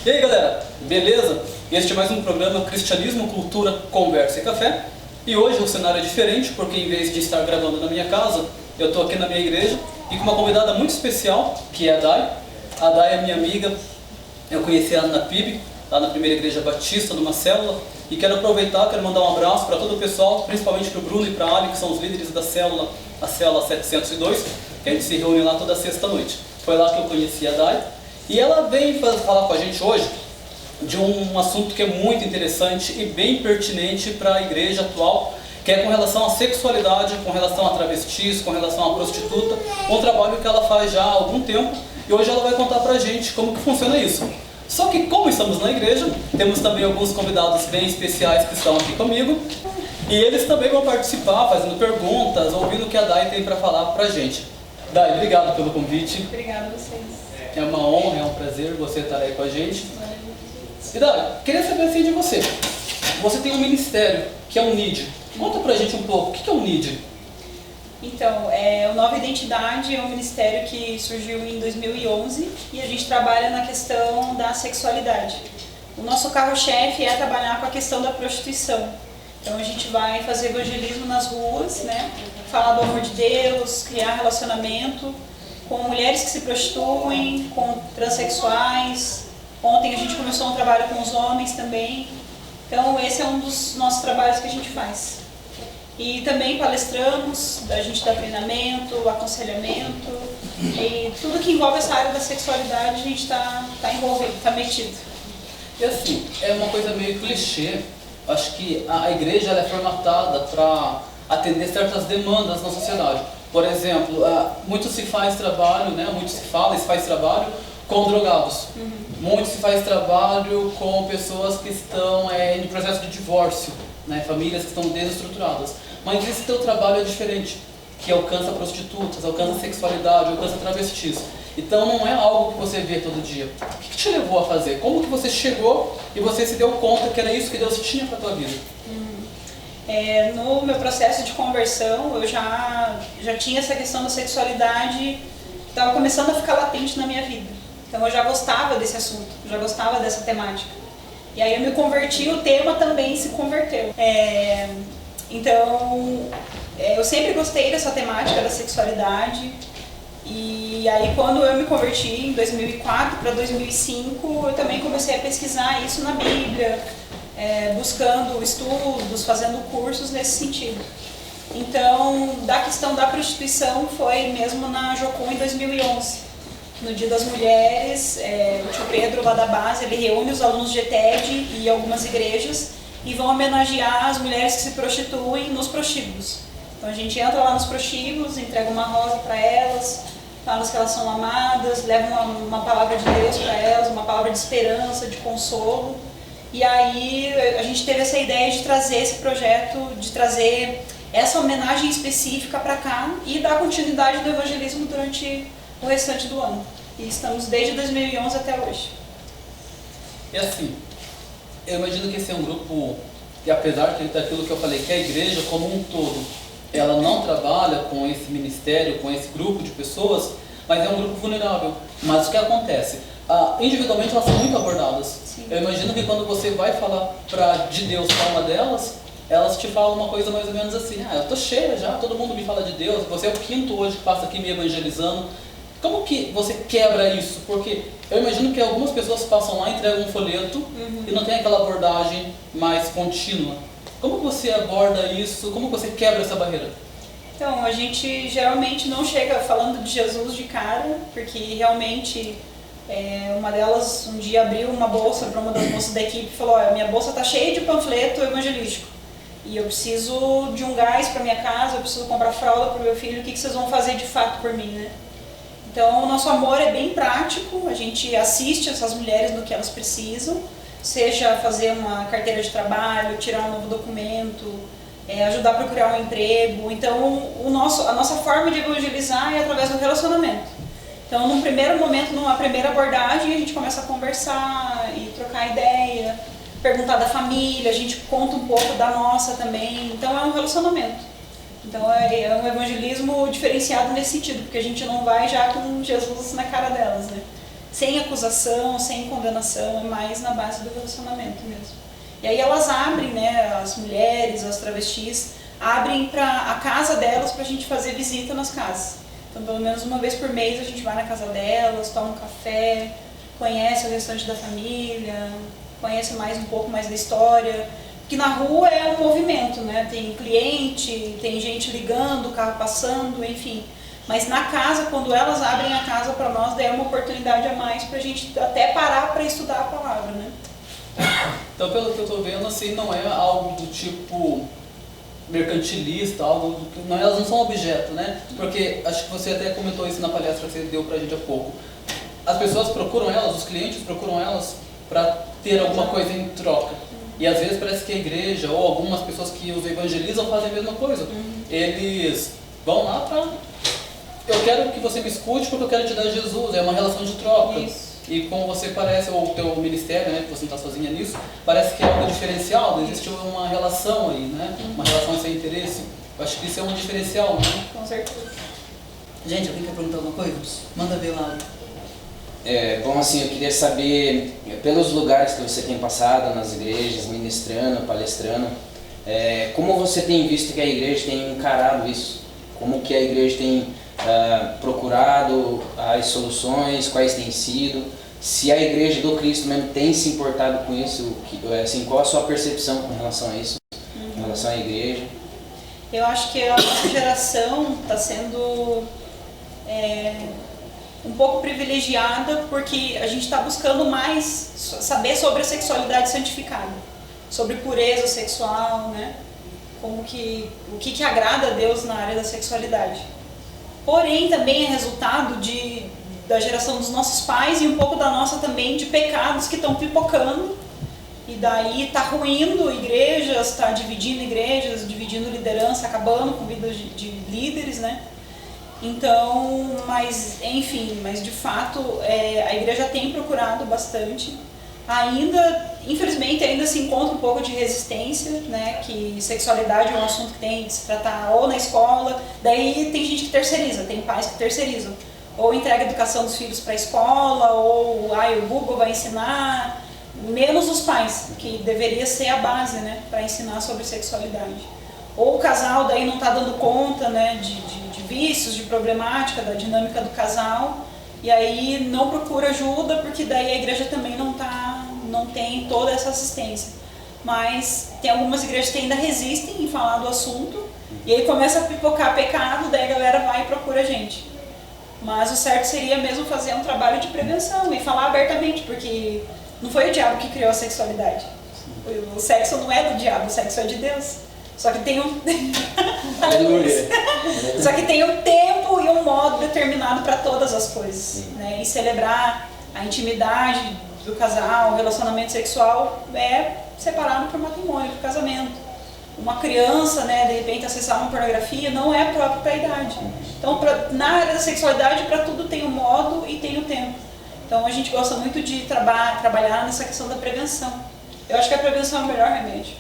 E aí galera, beleza? Este é mais um programa Cristianismo, Cultura, Conversa e Café. E hoje o cenário é diferente, porque em vez de estar gravando na minha casa, eu estou aqui na minha igreja e com uma convidada muito especial, que é a Dai. A Dai é minha amiga, eu conheci ela na PIB, lá na primeira igreja batista, numa célula. E quero aproveitar, quero mandar um abraço para todo o pessoal, principalmente para o Bruno e para a Ali, que são os líderes da célula, a célula 702, que a gente se reúne lá toda sexta-noite. Foi lá que eu conheci a Dai. E ela vem falar com a gente hoje de um assunto que é muito interessante e bem pertinente para a igreja atual, que é com relação à sexualidade, com relação a travestis, com relação à prostituta, um trabalho que ela faz já há algum tempo, e hoje ela vai contar para a gente como que funciona isso. Só que como estamos na igreja, temos também alguns convidados bem especiais que estão aqui comigo, e eles também vão participar, fazendo perguntas, ouvindo o que a Dai tem para falar para a gente. Dai, obrigado pelo convite. Obrigada a vocês. É uma honra, é um prazer você estar aí com a gente. E Dai, queria saber assim de você. Você tem um ministério, que é o NID. Conta pra gente um pouco, o que é o NID? Então, o Nova Identidade é um ministério que surgiu em 2011 e a gente trabalha na questão da sexualidade. O nosso carro-chefe é trabalhar com a questão da prostituição. Então a gente vai fazer evangelismo nas ruas, né? Falar do amor de Deus, criar relacionamento com mulheres que se prostituem, com transexuais. Ontem a gente começou um trabalho com os homens também. Então esse é um dos nossos trabalhos que a gente faz. E também palestramos, a gente dá treinamento, aconselhamento, e tudo que envolve essa área da sexualidade a gente está envolvido, está metido. E assim, é uma coisa meio clichê. Acho que a igreja ela é formatada para atender certas demandas na sociedade. Por exemplo, muito se faz trabalho, né? Muito se fala e se faz trabalho com drogados. Muito se faz trabalho com pessoas que estão em processo de divórcio, né? Famílias que estão desestruturadas. Mas esse teu trabalho é diferente, que alcança prostitutas, alcança sexualidade, alcança travestis. Então não é algo que você vê todo dia. O que te levou a fazer? Como que você chegou e você se deu conta que era isso que Deus tinha para a tua vida? No meu processo de conversão, eu já tinha essa questão da sexualidade, estava começando a ficar latente na minha vida. Então eu já gostava desse assunto, já gostava dessa temática. E aí eu me converti, o tema também se converteu. Então eu sempre gostei dessa temática da sexualidade. E aí quando eu me converti em 2004 para 2005, eu também comecei a pesquisar isso na Bíblia, buscando estudos, fazendo cursos nesse sentido. Então, da questão da prostituição foi mesmo na Jocum em 2011. No Dia das Mulheres, o tio Pedro lá da base, ele reúne os alunos de ETED e algumas igrejas e vão homenagear as mulheres que se prostituem nos prostíbulos. Então a gente entra lá nos prostíbulos, entrega uma rosa para elas, fala que elas são amadas, leva uma palavra de Deus para elas, uma palavra de esperança, de consolo. E aí a gente teve essa ideia de trazer esse projeto, de trazer essa homenagem específica para cá e dar continuidade do evangelismo durante o restante do ano. E estamos desde 2011 até hoje. E assim, eu imagino que esse é um grupo, e apesar daquilo que eu falei, que a igreja como um todo, ela não trabalha com esse ministério, com esse grupo de pessoas, mas é um grupo vulnerável. Mas o que acontece? Individualmente elas são muito abordadas. Sim. Eu imagino que quando você vai falar de Deus para uma delas, elas te falam uma coisa mais ou menos assim: eu tô cheia já, todo mundo me fala de Deus, você é o quinto hoje que passa aqui me evangelizando. Como que você quebra isso? Porque eu imagino que algumas pessoas passam lá, entregam um folheto e não tem aquela abordagem mais contínua. Como que você aborda isso? Como que você quebra essa barreira? Então, a gente geralmente não chega falando de Jesus de cara, porque realmente uma delas um dia abriu uma bolsa para uma das moças da equipe e falou: minha bolsa está cheia de panfleto evangelístico e eu preciso de um gás para minha casa, eu preciso comprar fralda para o meu filho, o que vocês vão fazer de fato por mim, né? Então, o nosso amor é bem prático, a gente assiste essas mulheres no que elas precisam, seja fazer uma carteira de trabalho, tirar um novo documento, ajudar a procurar um emprego. Então, a nossa forma de evangelizar é através do relacionamento. Então, num primeiro momento, numa primeira abordagem, a gente começa a conversar e trocar ideia, perguntar da família, a gente conta um pouco da nossa também. Então, é um relacionamento. Então é um evangelismo diferenciado nesse sentido, porque a gente não vai já com Jesus na cara delas, né? sem acusação, sem condenação, é mais na base do relacionamento mesmo. E aí elas abrem, né, as mulheres, as travestis, abrem a casa delas pra gente fazer visita nas casas. Então pelo menos uma vez por mês a gente vai na casa delas, toma um café, conhece o restante da família, conhece um pouco mais da história. Porque na rua é um movimento, né? Tem cliente, tem gente ligando, carro passando, enfim. Mas na casa, quando elas abrem a casa para nós, daí é uma oportunidade a mais para a gente até parar para estudar a palavra, né? Então, pelo que eu estou vendo, assim, não é algo do tipo mercantilista, elas não são objeto, né? Porque acho que você até comentou isso na palestra que você deu para a gente há pouco. As pessoas procuram elas, os clientes procuram elas para ter alguma coisa em troca. E às vezes parece que a igreja ou algumas pessoas que os evangelizam fazem a mesma coisa. Eles vão lá para... Eu quero que você me escute porque eu quero te dar Jesus. É uma relação de troca. Isso. E como você parece, ou o teu ministério, né, que você não está sozinha nisso, parece que é algo diferencial. Existe uma relação aí, né? Uma relação sem interesse. Eu acho que isso é um diferencial, né? Com certeza. Gente, alguém quer perguntar alguma coisa? Manda ver lá. Bom, assim, eu queria saber, pelos lugares que você tem passado, nas igrejas, ministrando, palestrando, como você tem visto que a igreja tem encarado isso? Como que a igreja tem procurado as soluções, quais têm sido? Se a igreja do Cristo mesmo tem se importado com isso, assim, qual a sua percepção com relação a isso, com relação à igreja? Eu acho que a nossa geração está sendo... um pouco privilegiada porque a gente está buscando mais saber sobre a sexualidade santificada, sobre pureza sexual, né? O que agrada a Deus na área da sexualidade. Porém, também é resultado da geração dos nossos pais e um pouco da nossa também, de pecados que estão pipocando, e daí está ruindo igrejas, está dividindo igrejas, dividindo liderança, acabando com vidas de líderes, né? Então, mas de fato a igreja tem procurado bastante. Infelizmente ainda se encontra um pouco de resistência, né? Que sexualidade é um assunto que tem que se tratar ou na escola, daí tem gente que terceiriza, tem pais que terceirizam. Ou entrega a educação dos filhos para a escola, ou o Google vai ensinar, menos os pais, que deveria ser a base, né? Para ensinar sobre sexualidade. Ou o casal daí não está dando conta, né? De vícios, de problemática, da dinâmica do casal, e aí não procura ajuda, porque daí a igreja também não tem toda essa assistência. Mas tem algumas igrejas que ainda resistem em falar do assunto, e aí começa a pipocar pecado, daí a galera vai e procura a gente. Mas o certo seria mesmo fazer um trabalho de prevenção e falar abertamente, porque não foi o diabo que criou a sexualidade. O sexo não é do diabo, o sexo é de Deus. Só que tem Só que tem um tempo e um modo determinado para todas as coisas, né? E celebrar a intimidade do casal, o relacionamento sexual é separado por matrimônio, por casamento. Uma criança, né, de repente acessar uma pornografia não é próprio para a idade. Então, na área da sexualidade, para tudo tem um modo e tem o tempo. Então, a gente gosta muito de trabalhar nessa questão da prevenção. Eu acho que a prevenção é o melhor remédio.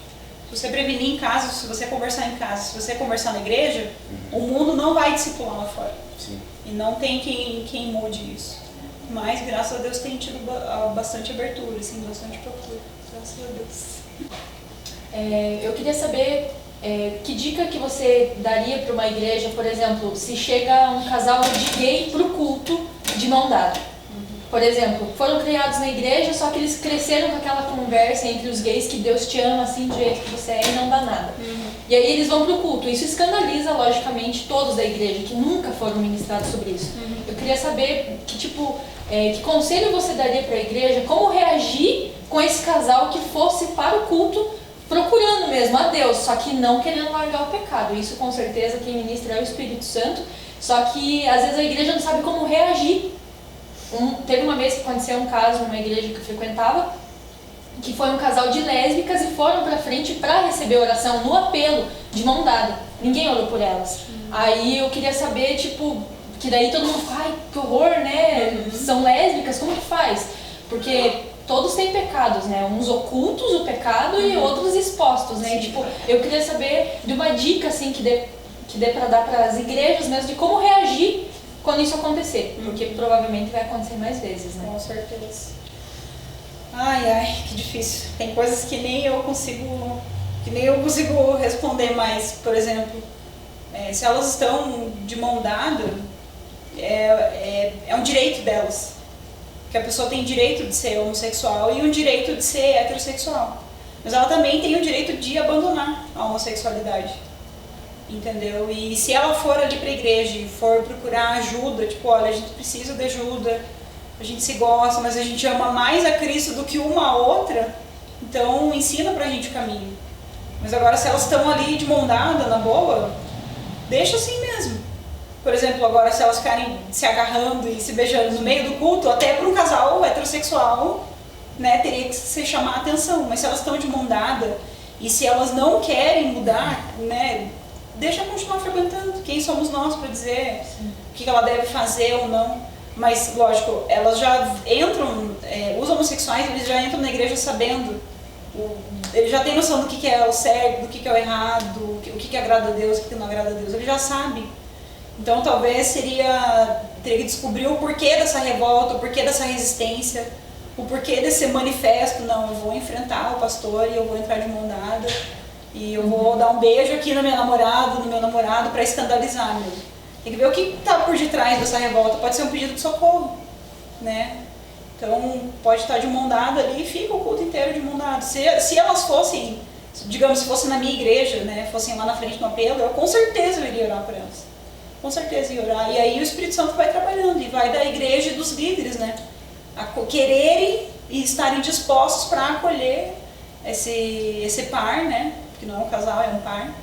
Se você prevenir em casa, se você conversar em casa, se você conversar na igreja, o mundo não vai discipular lá fora. Sim. E não tem quem mude isso. Mas, graças a Deus, tem tido bastante abertura, assim, bastante procura. Graças a Deus. Eu queria saber que dica que você daria para uma igreja, por exemplo, se chega um casal de gay para o culto de mão dada. Por exemplo, foram criados na igreja, só que eles cresceram com aquela conversa entre os gays que Deus te ama assim do jeito que você é e não dá nada. E aí eles vão pro culto. Isso escandaliza, logicamente, todos da igreja que nunca foram ministrados sobre isso. Eu queria saber que conselho você daria para a igreja, como reagir com esse casal que fosse para o culto procurando mesmo a Deus, só que não querendo largar o pecado. Isso com certeza quem ministra é o Espírito Santo, só que às vezes a igreja não sabe como reagir. Teve uma vez que aconteceu um caso numa igreja que eu frequentava, que foi um casal de lésbicas e foram pra frente para receber oração no apelo, de mão dada. Ninguém orou por elas. Aí eu queria saber, que daí todo mundo fala, ai, que horror, né? São lésbicas, como que faz? Porque todos têm pecados, né? Uns ocultos o pecado e outros expostos, né? E, eu queria saber de uma dica, assim, que dê pra dar para as igrejas mesmo, de como reagir quando isso acontecer, porque provavelmente vai acontecer mais vezes, né? Com certeza. Ai, que difícil. Tem coisas que nem eu consigo responder mais. Por exemplo, se elas estão de mão dada, é um direito delas. Porque a pessoa tem direito de ser homossexual e um direito de ser heterossexual. Mas ela também tem o direito de abandonar a homossexualidade. Entendeu? E se ela for ali pra igreja e for procurar ajuda, tipo, olha, a gente precisa de ajuda, a gente se gosta, mas a gente ama mais a Cristo do que uma a outra, então ensina pra gente o caminho. Mas agora, se elas estão ali de mão dada, na boa, deixa assim mesmo. Por exemplo, agora se elas ficarem se agarrando e se beijando no meio do culto, até para um casal heterossexual, né, teria que se chamar a atenção. Mas se elas estão de mão dada e se elas não querem mudar, né, deixa continuar frequentando. Quem somos nós para dizer o que ela deve fazer ou não? Mas, lógico, elas já entram, os homossexuais, eles já entram na igreja sabendo, eles já têm noção do que é o certo, do que é o errado, o que agrada a Deus, o que não agrada a Deus, eles já sabem. Então, talvez teria que descobrir o porquê dessa revolta, o porquê dessa resistência, o porquê desse manifesto. Não, eu vou enfrentar o pastor e eu vou entrar de mão dada e eu vou dar um beijo aqui na minha namorada, no meu namorado, para escandalizar mesmo. Tem que ver o que está por detrás dessa revolta. Pode ser um pedido de socorro, né? Então, pode estar de mão dada ali e fica o culto inteiro de mão dada. Se elas fossem, digamos, se fosse na minha igreja, né, fossem lá na frente no apelo, eu com certeza iria orar por elas. Com certeza ia orar. E aí o Espírito Santo vai trabalhando e vai da igreja e dos líderes, né, a quererem e estarem dispostos para acolher esse par, né, que não é um casal, é um par,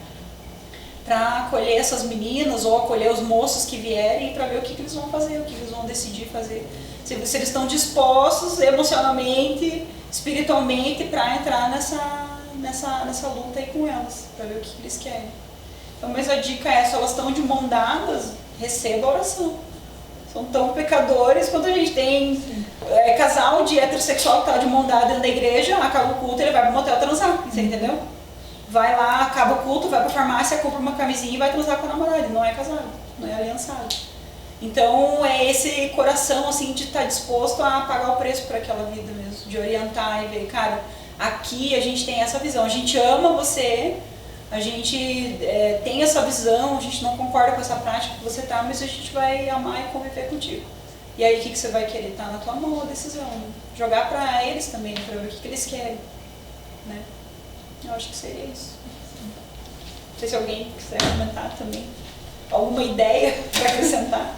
para acolher essas meninas ou acolher os moços que vierem para ver o que eles vão fazer, o que eles vão decidir fazer. Se eles estão dispostos emocionalmente, espiritualmente, para entrar nessa luta aí com elas, para ver o que eles querem. Então, mas a dica é, se elas estão de mão dadas, receba a oração. São tão pecadores quanto a gente tem casal de heterossexual que está de mão dada dentro da igreja, acaba o culto, ele vai para o motel transar, você entendeu? Vai lá, acaba o culto, vai para a farmácia, compra uma camisinha e vai transar com a namorada. Ele não é casado, não é aliançado. Então é esse coração assim de estar disposto a pagar o preço por aquela vida mesmo, de orientar e ver, cara, aqui a gente tem essa visão, a gente ama você, a gente tem essa visão, a gente não concorda com essa prática que você tá, mas a gente vai amar e conviver contigo. E aí o que você vai querer? Tá na tua mão a decisão, né? Jogar para eles também, para ver o que eles querem, né? Eu acho que seria isso. Não sei se alguém quiser comentar também. Alguma ideia para acrescentar?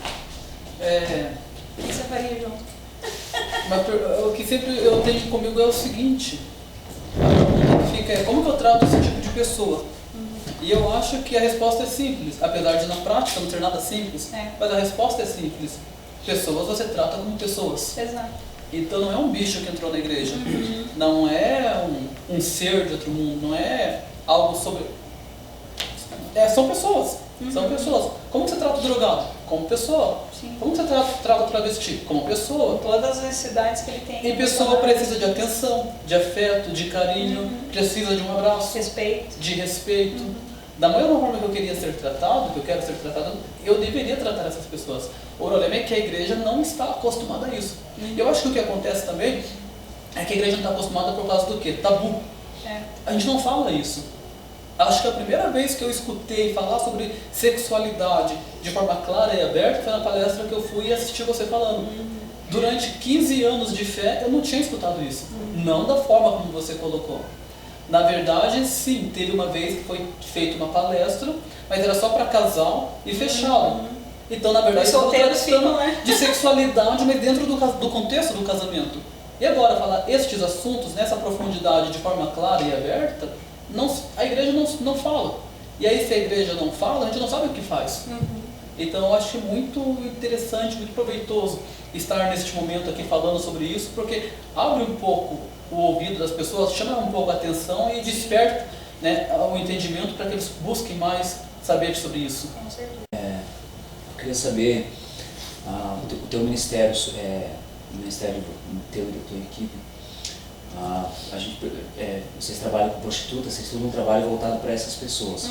O que você faria, João? Mas o que sempre eu tenho comigo é o seguinte, como que eu trato esse tipo de pessoa? E eu acho que a resposta é simples, apesar de na prática não ser nada simples, mas a resposta é simples. Pessoas você trata como pessoas. Exato. Então não é um bicho que entrou na igreja, não é um ser de outro mundo, não é algo sobre... são pessoas, são pessoas. Como você trata o drogado? Como pessoa. Sim. Como você trata o travesti? Como pessoa. Todas as necessidades que ele tem. E pessoa precisa de atenção, de afeto, de carinho, precisa de um abraço, Respeito. de respeito. Da mesma forma que eu queria ser tratado, que eu quero ser tratado, eu deveria tratar essas pessoas. O problema é que a igreja não está acostumada a isso. Eu acho que o que acontece também é que a igreja não está acostumada por causa do quê? Tabu. A gente não fala isso. Acho que a primeira vez que eu escutei falar sobre sexualidade de forma clara e aberta foi na palestra que eu fui assistir você falando. Durante 15 anos de fé eu não tinha escutado isso. Não da forma como você colocou. Na verdade, sim, teve uma vez que foi feita uma palestra, mas era só para casal e fechado. Então, na verdade, eu estou de sexualidade, mas dentro do contexto do casamento. E agora, falar estes assuntos nessa profundidade de forma clara e aberta, a igreja não fala. E aí, se a igreja não fala, a gente não sabe o que faz. Então, eu acho muito interessante, muito proveitoso estar neste momento aqui falando sobre isso, porque abre um pouco o ouvido das pessoas, chama um pouco a atenção e desperta, né, o entendimento para que eles busquem mais saber sobre isso. Com certeza. Eu queria saber, o teu ministério, o ministério teu e da tua equipe, vocês trabalham com prostitutas, vocês têm um trabalho voltado para essas pessoas.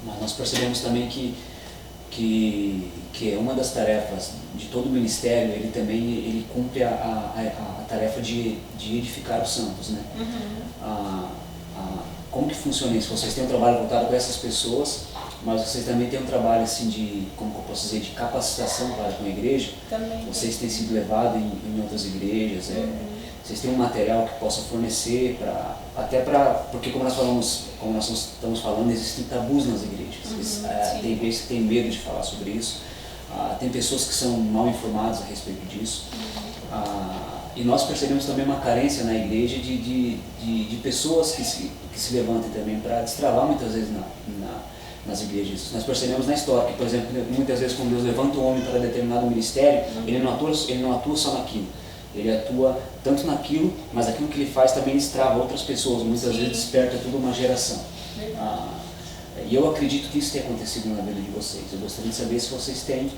Mas nós percebemos também que que é uma das tarefas de todo o ministério, ele também ele cumpre a tarefa de edificar os santos, né? Como que funciona isso? Vocês têm um trabalho voltado para essas pessoas, mas vocês também têm um trabalho assim de, como que eu posso dizer, de capacitação para com a igreja? Também. Vocês têm sido levados em outras igrejas, vocês têm um material que possa fornecer porque como nós estamos falando, existem tabus nas igrejas. Tem igrejas que têm medo de falar sobre isso. Tem pessoas que são mal informadas a respeito disso. E nós percebemos também uma carência na igreja de pessoas que se levantem também para destravar muitas vezes nas igrejas. Nós percebemos na história que, por exemplo, muitas vezes quando Deus levanta um homem para determinado ministério, ele não atua só naquilo. Ele atua tanto naquilo, mas aquilo que ele faz também destrava outras pessoas, muitas vezes desperta toda uma geração. E eu acredito que isso tenha acontecido na vida de vocês. Eu gostaria de saber se vocês têm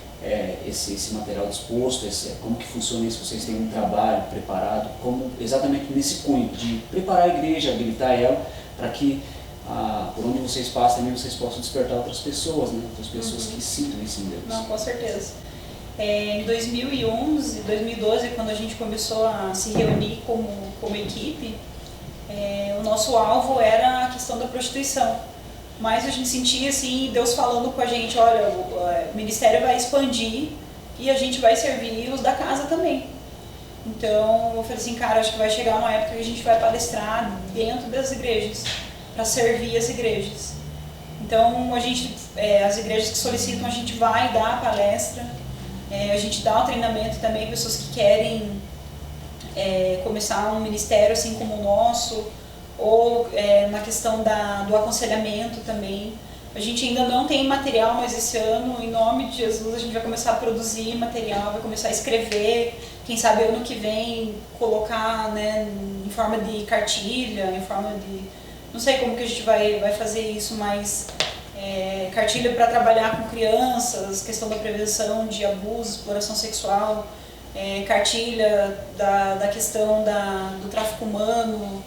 esse material disposto, como que funciona isso, se vocês têm um trabalho preparado, exatamente nesse cunho de preparar a igreja, habilitar ela, para que por onde vocês passam também vocês possam despertar outras pessoas, né? Outras pessoas que sintam isso em Deus. Não, com certeza. Em 2011, 2012, quando a gente começou a se reunir como equipe, o nosso alvo era a questão da prostituição. Mas a gente sentia assim, Deus falando com a gente, olha, o ministério vai expandir e a gente vai servir os da casa também. Então eu falei assim, cara, acho que vai chegar uma época que a gente vai palestrar dentro das igrejas, para servir as igrejas. Então as igrejas que solicitam, a gente vai dar a palestra, a gente dá o treinamento também, pessoas que querem começar um ministério assim como o nosso, ou na questão do aconselhamento também. A gente ainda não tem material, mas esse ano, em nome de Jesus, a gente vai começar a produzir material, vai começar a escrever, quem sabe ano que vem colocar, né, em forma de cartilha, em forma de... Não sei como que a gente vai fazer isso, mas cartilha para trabalhar com crianças, questão da prevenção de abuso, exploração sexual, cartilha da questão do tráfico humano,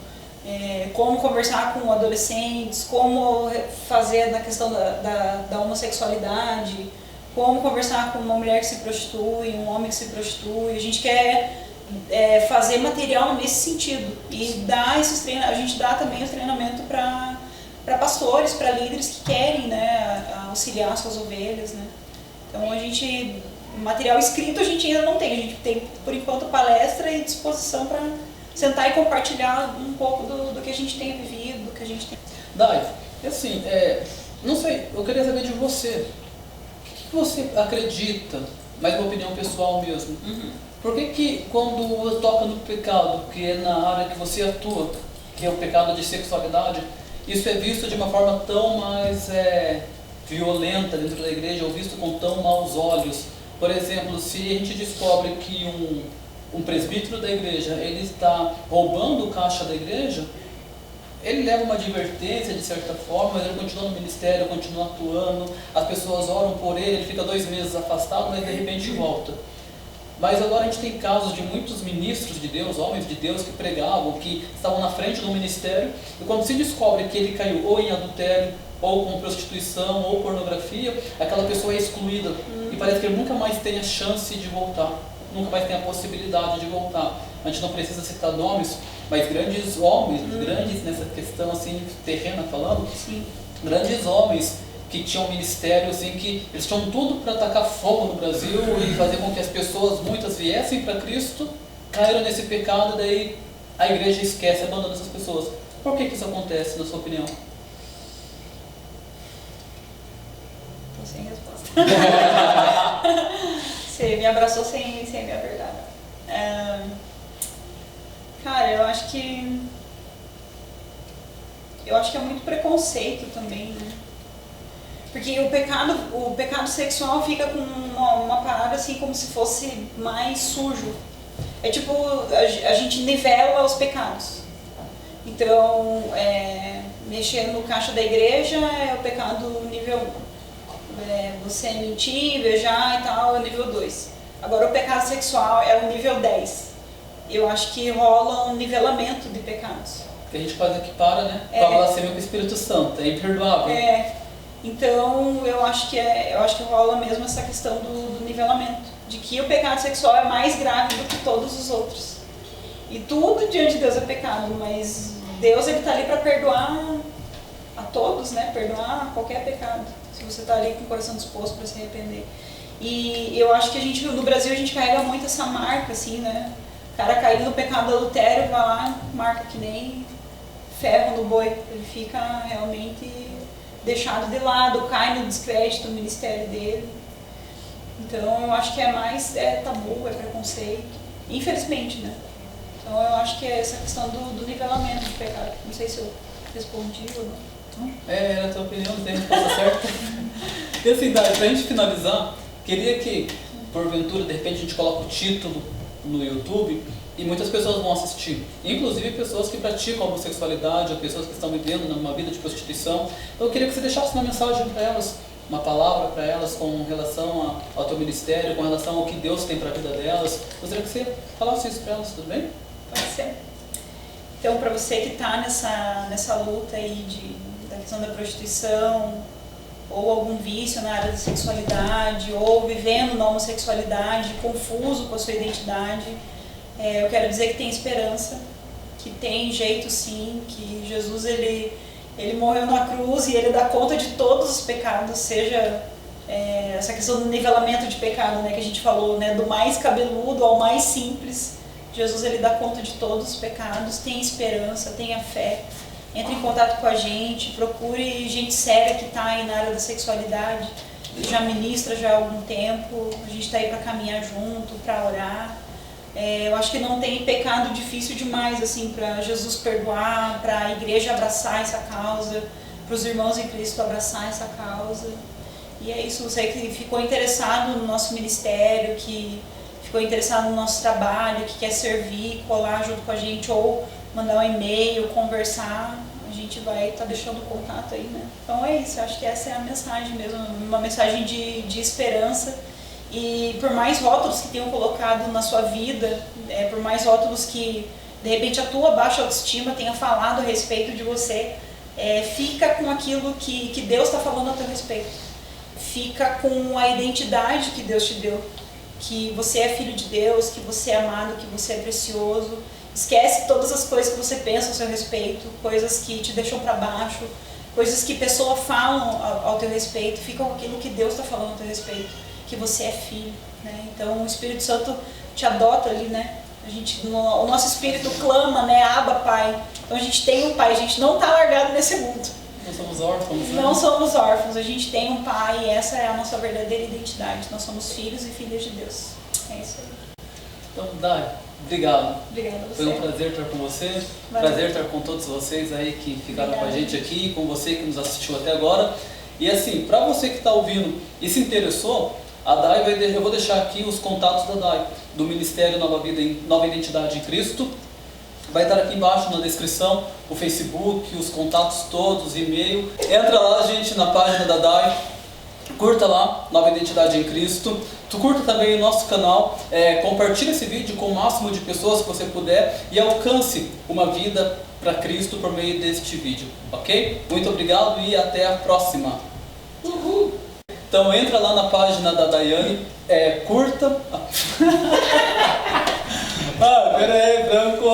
como conversar com adolescentes, como fazer na questão da homossexualidade, como conversar com uma mulher que se prostitui, um homem que se prostitui. A gente quer fazer material nesse sentido e a gente dá também o treinamento para pastores, para líderes que querem, né, auxiliar suas ovelhas, né? Então material escrito a gente ainda não tem, a gente tem por enquanto palestra e disposição para sentar e compartilhar um pouco do que a gente tem vivido, do que a gente tem... Dai, assim, não sei, eu queria saber de você. O que você acredita, mais uma opinião pessoal mesmo, por que quando toca no pecado, que é na área que você atua, que é o pecado de sexualidade, isso é visto de uma forma tão mais violenta dentro da igreja, ou visto com tão maus olhos? Por exemplo, se a gente descobre que um presbítero da igreja, ele está roubando o caixa da igreja, ele leva uma advertência de certa forma, mas ele continua no ministério, continua atuando, as pessoas oram por ele fica 2 meses afastado, mas de repente volta. Mas agora a gente tem casos de muitos ministros de Deus, homens de Deus que pregavam, que estavam na frente do ministério, e quando se descobre que ele caiu ou em adultério, ou com prostituição, ou pornografia, aquela pessoa é excluída, e parece que ele nunca mais tem a chance de voltar. Nunca mais tem a possibilidade de voltar. A gente não precisa citar nomes, mas grandes homens, grandes nessa questão assim, terrena falando, grandes homens que tinham ministério, assim, que eles tinham tudo para atacar fogo no Brasil e fazer com que as pessoas, muitas, viessem para Cristo, caíram nesse pecado, e daí a igreja esquece, abandona essas pessoas. Por que isso acontece, na sua opinião? Estou sem resposta. Você me abraçou sem me abordar. Cara, eu acho que é muito preconceito também, né? Porque o pecado sexual fica com uma parada assim como se fosse mais sujo. É tipo, a gente nivela os pecados. Então, mexer no caixa da igreja é o pecado nível 1. Você mentir, beijar e tal é o nível 2. Agora o pecado sexual é o nível 10. Eu acho que rola um nivelamento de pecados. Que a gente quase equipara, né? Com a blasfêmia com o Espírito Santo, é imperdoável. Então eu acho que rola mesmo essa questão do nivelamento, de que o pecado sexual é mais grave do que todos os outros. E tudo diante de Deus é pecado, mas Deus ele está ali para perdoar a todos, né? Perdoar qualquer pecado, se você está ali com o coração disposto para se arrepender. E eu acho que no Brasil a gente carrega muito essa marca, assim, né? O cara caiu no pecado do adultério, vai lá, marca que nem ferro no boi. Ele fica realmente deixado de lado, cai no descrédito do ministério dele. Então eu acho que é mais tabu, é preconceito, infelizmente, né? Então eu acho que é essa questão do nivelamento do pecado. Não sei se eu respondi ou não. Era a tua opinião, tem resposta certa. E assim, Dai, pra gente finalizar, queria que, porventura, de repente a gente coloca o título no YouTube e muitas pessoas vão assistir, inclusive pessoas que praticam homossexualidade ou pessoas que estão vivendo numa vida de prostituição. Então eu queria que você deixasse uma mensagem para elas, uma palavra para elas com relação ao teu ministério, com relação ao que Deus tem para a vida delas. Gostaria que você falasse isso para elas, tudo bem? Pode ser. Então, para você que está nessa luta aí da questão da prostituição, ou algum vício na área da sexualidade, ou vivendo na homossexualidade, confuso com a sua identidade, eu quero dizer que tem esperança, que tem jeito sim, que Jesus ele morreu na cruz e ele dá conta de todos os pecados, seja essa questão do nivelamento de pecado, né, que a gente falou, né, do mais cabeludo ao mais simples. Jesus ele dá conta de todos os pecados, tem esperança, tenha fé. Entre em contato com a gente, procure gente séria que está aí na área da sexualidade, que já ministra já há algum tempo, a gente está aí para caminhar junto, para orar. Eu acho que não tem pecado difícil demais assim para Jesus perdoar, para a igreja abraçar essa causa, para os irmãos em Cristo abraçar essa causa. E é isso, você que ficou interessado no nosso ministério, que ficou interessado no nosso trabalho, que quer servir, colar junto com a gente ou mandar um e-mail, conversar, a gente vai estar deixando o contato aí, né? Então é isso, acho que essa é a mensagem mesmo, uma mensagem de esperança. E por mais rótulos que tenham colocado na sua vida, por mais rótulos que de repente a tua baixa autoestima tenha falado a respeito de você, fica com aquilo que Deus está falando a teu respeito. Fica com a identidade que Deus te deu, que você é filho de Deus, que você é amado, que você é precioso. Esquece todas as coisas que você pensa a seu respeito, coisas que te deixam para baixo, coisas que pessoas falam ao teu respeito, fica com aquilo que Deus está falando ao teu respeito, que você é filho, né? Então o Espírito Santo te adota ali, né? O nosso espírito clama, né? Abba, Pai. Então a gente tem um Pai, a gente não está largado nesse mundo. Não somos órfãos, né? Não somos órfãos, a gente tem um Pai e essa é a nossa verdadeira identidade. Nós somos filhos e filhas de Deus. É isso aí. Então, Dai, obrigado. Obrigada a você. Foi um prazer estar com você, Valeu. prazer estar com todos vocês aí que ficaram Obrigada. com a gente aqui, com você que nos assistiu até agora. E assim, para você que está ouvindo e se interessou, a Dai eu vou deixar aqui os contatos da Dai, do Ministério Nova Vida, Nova Identidade em Cristo. Vai estar aqui embaixo na descrição o Facebook, os contatos todos, e-mail. Entra lá, gente, na página da Dai, curta lá, Nova Identidade em Cristo. Tu curta também o nosso canal, compartilha esse vídeo com o máximo de pessoas que você puder e alcance uma vida para Cristo por meio deste vídeo, ok? Muito obrigado e até a próxima. Uhul. Então entra lá na página da Daiane, curta... Pera aí, branco.